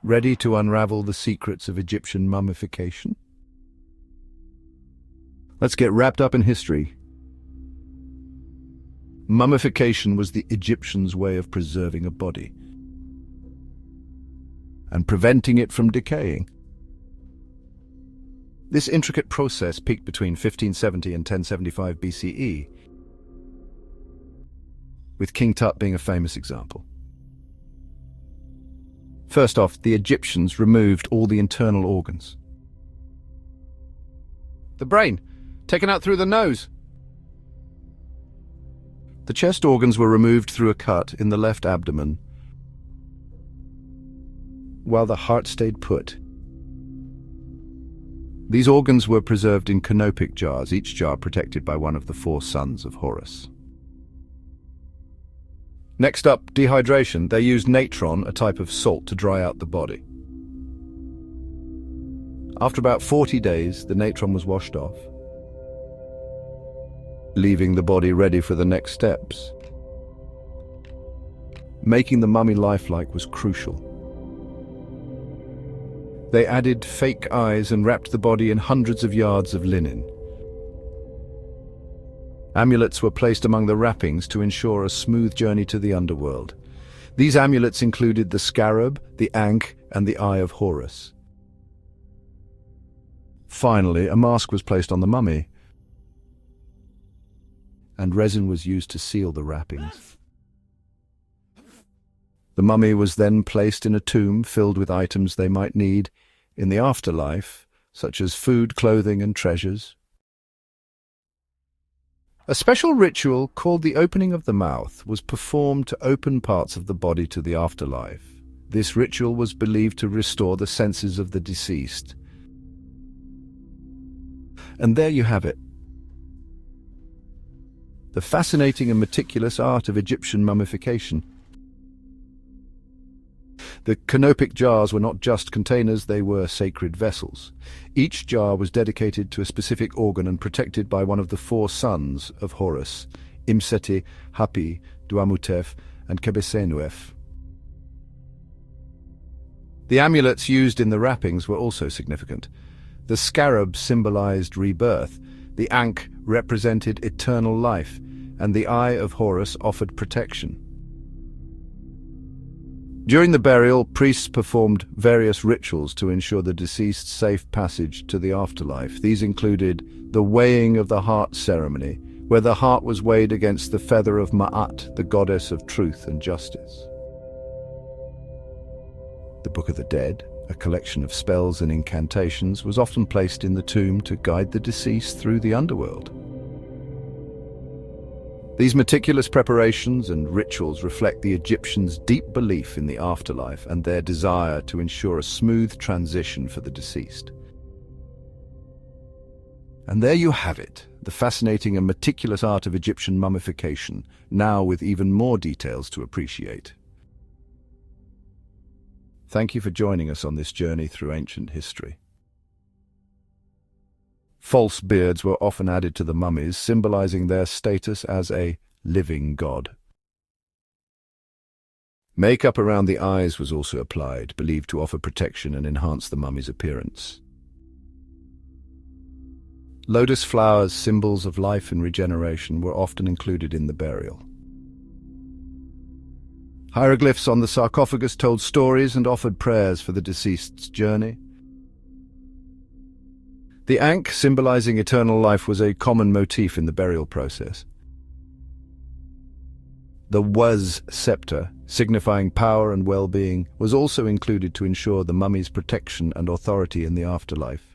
Ready to unravel the secrets of Egyptian mummification? Let's get wrapped up in history. Mummification was the Egyptians' way of preserving a body and preventing it from decaying. This intricate process peaked between 1570 and 1075 BCE, with King Tut being a famous example. First off, the Egyptians removed all the internal organs. The brain, taken out through the nose. The chest organs were removed through a cut in the left abdomen, while the heart stayed put. These organs were preserved in canopic jars, each jar protected by one of the 4 sons of Horus. Next up, dehydration. They used natron, a type of salt, to dry out the body. After about 40 days, the natron was washed off, leaving the body ready for the next steps. Making the mummy lifelike was crucial. They added fake eyes and wrapped the body in hundreds of yards of linen. Amulets were placed among the wrappings to ensure a smooth journey to the underworld. These amulets included the scarab, the ankh, and the eye of Horus. Finally, a mask was placed on the mummy, and resin was used to seal the wrappings. The mummy was then placed in a tomb filled with items they might need in the afterlife, such as food, clothing, and treasures. A special ritual called the opening of the mouth was performed to open parts of the body to the afterlife. This ritual was believed to restore the senses of the deceased. And there you have it. The fascinating and meticulous art of Egyptian mummification. The canopic jars were not just containers, they were sacred vessels. Each jar was dedicated to a specific organ and protected by one of the 4 sons of Horus, Imseti, Hapi, Duamutef, and Kebesenuef. The amulets used in the wrappings were also significant. The scarab symbolized rebirth, the ankh represented eternal life, and the eye of Horus offered protection. During the burial, priests performed various rituals to ensure the deceased's safe passage to the afterlife. These included the weighing of the heart ceremony, where the heart was weighed against the feather of Ma'at, the goddess of truth and justice. The Book of the Dead, a collection of spells and incantations, was often placed in the tomb to guide the deceased through the underworld. These meticulous preparations and rituals reflect the Egyptians' deep belief in the afterlife and their desire to ensure a smooth transition for the deceased. And there you have it, the fascinating and meticulous art of Egyptian mummification, now with even more details to appreciate. Thank you for joining us on this journey through ancient history. False beards were often added to the mummies, symbolizing their status as a living god. Makeup around the eyes was also applied, believed to offer protection and enhance the mummy's appearance. Lotus flowers, symbols of life and regeneration, were often included in the burial. Hieroglyphs on the sarcophagus told stories and offered prayers for the deceased's journey. The ankh, symbolizing eternal life, was a common motif in the burial process. The was scepter, signifying power and well-being, was also included to ensure the mummy's protection and authority in the afterlife.